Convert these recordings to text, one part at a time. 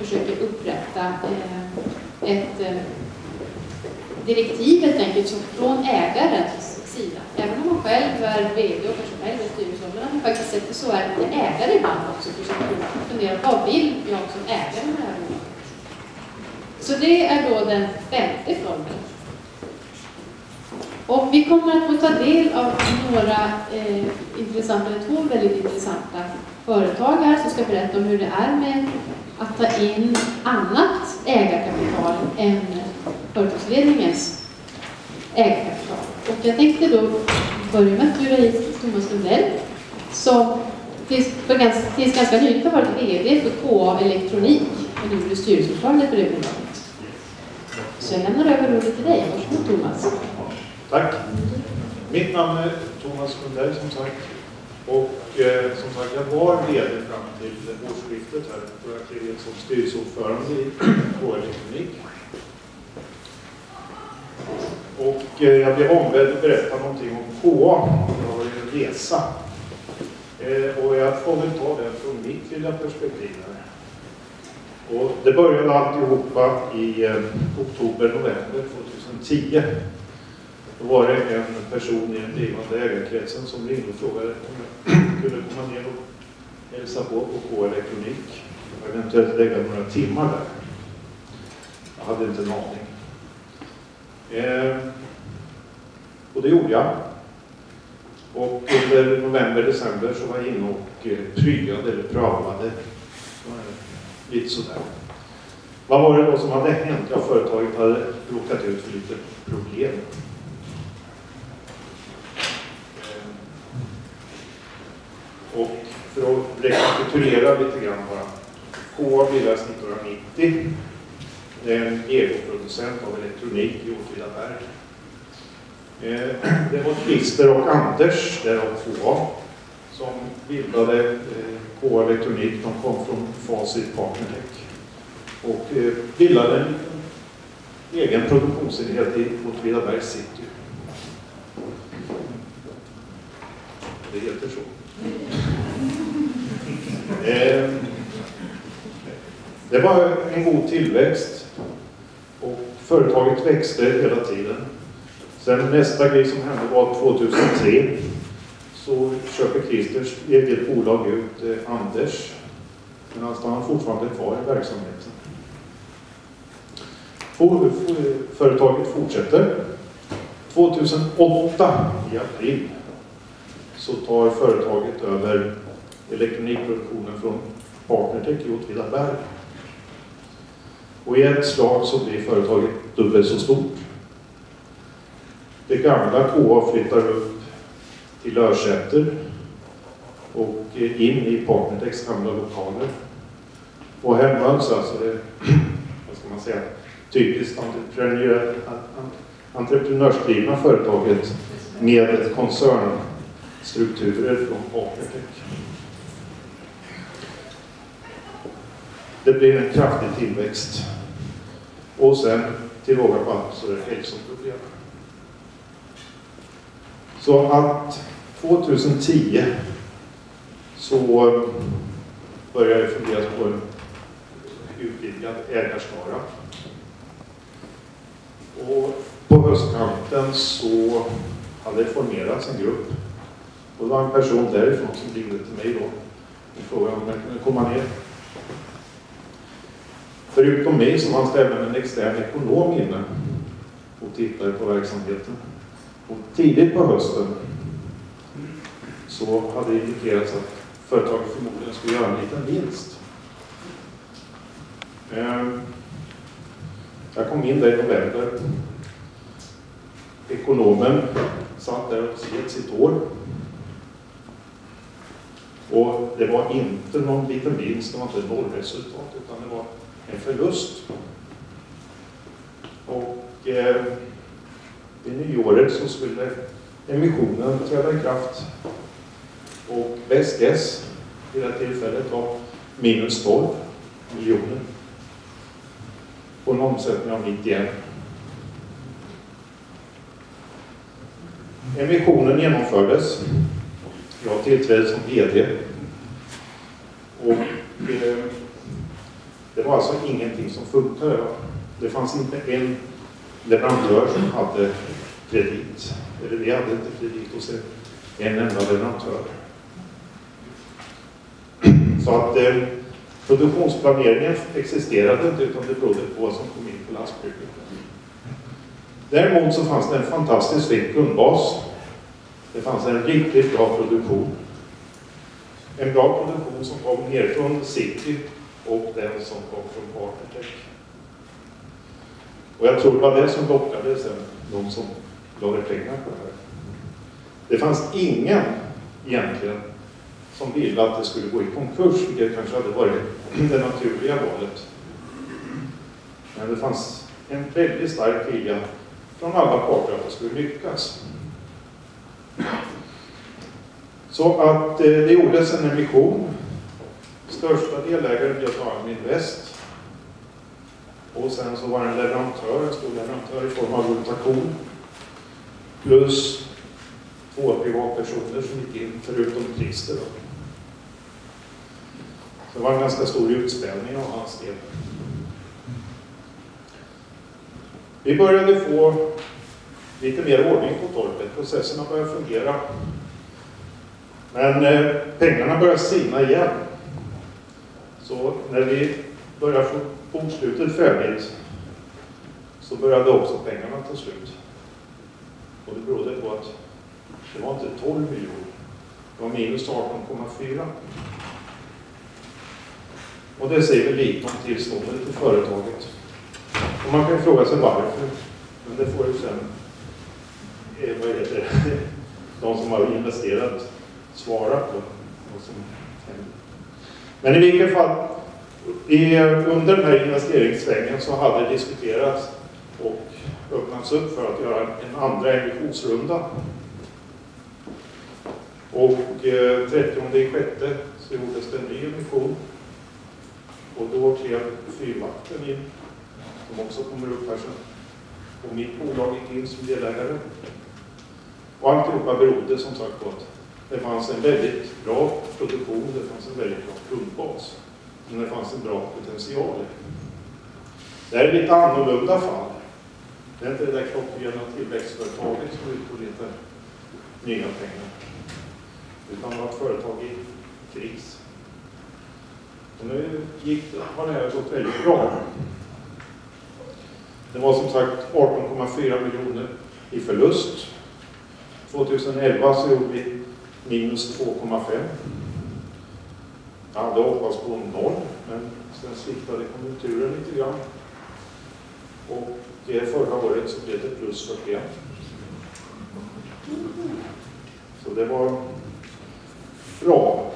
försöker upprätta ett direktiv helt enkelt från ägarens sida. Även om man själv är vd och kanske själv är styrelseordförande, men faktiskt sätter så är det ägare ibland också försöker fundera, vad vill jag som ägare med det här bolaget? Så det är då den 5:e formen. Och vi kommer att få ta del av två väldigt intressanta företag här som ska berätta om hur det är med att ta in annat ägarkapital än företagsledningens ägarkapital. Och jag tänkte då börja med att bjuda hit Thomas Lundell som tills ganska nyligen har varit vd för KA Elektronik och nu blir styrelseordförande för det bolaget. Så jag lämnar över ordet till dig. Varsågod Thomas. Tack. Mitt namn är Thomas Lundell som sagt. Och som sagt, jag var vd fram till årsskiftet här. Då jag klev in som styrelseordförande i KA Elektronik. Och jag blev ombedd att berätta någonting om KA. Det var en resa. Och jag får väl ta det från mitt lilla perspektiv här. Och det började alltihopa i oktober-november 2010. Då var det en person i den blivande ägarkretsen som ringde och frågade om jag kunde komma ner och hälsa på KA Elektronik. Och eventuellt lägga några timmar där. Jag hade inte en aning. Och det gjorde jag. Och under november-december så var jag inne och prygade eller prövade. Lite sådär. Vad var det då som hade hänt? Ja, företaget hade råkat ut för lite problem. Och för att rekapitulera lite grann bara. KA bildades 1990. Det är en egoproducent av elektronik i Åtvidaberg. Det var Christer och Anders, därav 2A, som bildade KA Elektronik. De kom från Facit Partnertech och bildade en egen produktionsenhet i Åtvidaberg City. Det heter så. Det var en god tillväxt och företaget växte hela tiden. Sen nästa grej som hände var 2003 så köper Christers eget bolag ut Anders. Men han stannar fortfarande kvar i verksamheten. Företaget fortsätter. 2008 i april så tar företaget över elektronikproduktionen från Partnertech i Åtvidaberg. Och i ett slag så blir företaget dubbelt så stort. Det gamla KA flyttar upp till Lörsäter och in i Partnertechs gamla lokaler. Och hemmöts alltså det, vad ska man säga, typiskt entreprenörsdrivna företaget med koncernstrukturer från Partnertech. Det blir en kraftig tillväxt. Och sen till råga på allt så är det hälsoproblem. Så att 2010 så började det funderas på en utvidgad ägarskara. Och på höstkanten så hade det formerats en grupp. Och det var en person därifrån som ringde till mig då och frågade om jag kunde komma ner. Förutom mig så fanns det även en extern ekonom inne och tittade på verksamheten. Och tidigt på hösten så hade det indikerats att företaget förmodligen skulle göra en liten vinst. Jag kom in där i november. Ekonomen satt där och slet sitt år. Och det var inte någon liten vinst, det var inte ett nollresultat utan det var en förlust. Och vid nyåret så skulle emissionen träda i kraft. Och bäst guess vid det tillfället var minus 12 miljoner. På en omsättning av 91. Emissionen genomfördes. Jag tillträdde som vd. Och det Det var alltså ingenting som funkade. Det fanns inte en leverantör som hade kredit. Eller vi hade inte kredit hos en enda leverantör. Så att produktionsplaneringen existerade inte, utan det berodde på vad som kom in på lastbygden. Däremot så fanns det en fantastiskt fin kundbas. Det fanns en riktigt bra produktion. En bra produktion som kom ner från City och den som kom från Partnertech. Och jag tror det var det som lockade sen de som lade pengar på det här. Det fanns ingen egentligen som ville att det skulle gå i konkurs, vilket kanske hade varit det naturliga valet. Men det fanns en väldigt stark vilja från alla parter att det skulle lyckas. Så att det gjordes en emission. Största delägare blev Almi Invest. Och sen så var det en leverantör, en stor leverantör i form av rotation. Plus 2 privatpersoner som gick in förutom Christer. Så det var en ganska stor utspällning av hans del. Vi började få lite mer ordning på torpet. Processerna började fungera. Men pengarna började sina igen. Så när vi började få bokslutet färdigt så började också pengarna ta slut. Och det berodde på att det var inte 12 miljoner. Det var minus 18,4. Och det säger väl lite om tillståndet till företaget. Och man kan fråga sig varför. Men det får ju sen de som har investerat svara på vad som händer. Men i vilket fall, under den här investeringssvängen så hade det diskuterats och öppnats upp för att göra en andra emissionsrunda. Och 30/6 så gjordes det en ny emission. Och då klev Fyrvakten in, som också kommer upp här sen. Och mitt bolag gick in som delägare. Och alltihopa berodde som sagt på att det fanns en väldigt bra produktion, det fanns en väldigt bra kundbas. Men det fanns en bra potential. Det är ett lite annorlunda fall. Det är inte det där klockrena tillväxtföretaget som är ute och letar nya pengar. Utan det var ett företag i kris. Och nu har det här gått väldigt bra. Det var som sagt 18,4 miljoner i förlust. 2011 så gjorde vi minus 2,5. Jag hade hoppats på 0, men sen sviktade konjunkturen lite grann. Och förra året så blev det plus 41. Så det var bra.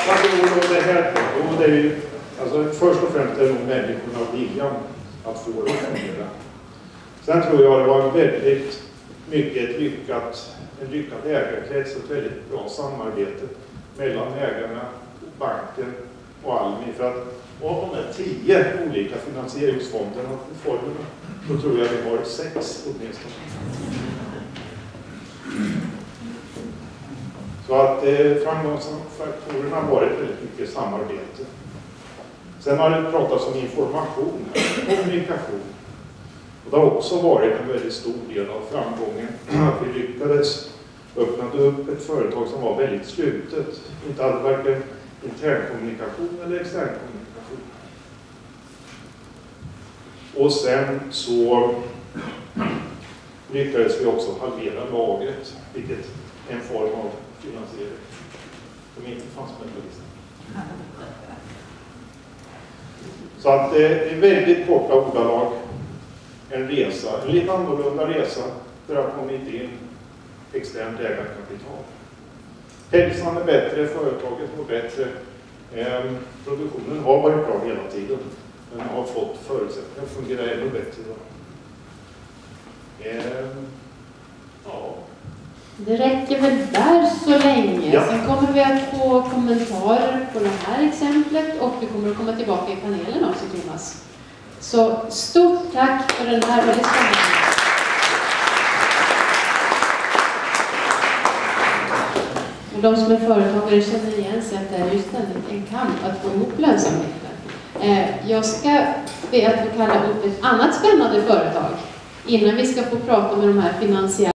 Vad beror då det här på? Jo, det är ju, alltså, först och främst är det nog människorna viljan att få det att fungera. Sen tror jag det var väldigt mycket en lyckad ägarkrets, ett väldigt bra samarbete mellan ägarna, banken och Almi. För att av de här 10 olika finansieringsfonderna och formerna, då tror jag vi har 6 åtminstone. Så att framgångsfaktorerna har varit väldigt mycket samarbete. Sen har det pratats om information, kommunikation. Och det har också varit en väldigt stor del av framgången att vi lyckades öppna upp ett företag som var väldigt slutet. Inte hade varken internkommunikation eller externkommunikation. Och sen så lyckades vi också halvera lagret, vilket är en form av finansiering som inte fanns med på listan. Så att det är väldigt korta ordalag en resa, en lite annorlunda resa för att komma in externt ägarkapital. Hälsan är bättre, företaget mår bättre, produktionen har varit bra hela tiden. Den har fått förutsättningar att fungera ännu bättre idag. Ja. Det räcker väl där så länge. Ja. Sen kommer vi att få kommentarer på det här exemplet och vi kommer att komma tillbaka i panelen också, Thomas. Så stort tack för den här väldigt spännande. de som är företagare känner igen sig att det är just en kamp att få ihop lönsamheten. Jag ska be att få kalla upp ett annat spännande företag innan vi ska få prata med de här finansiella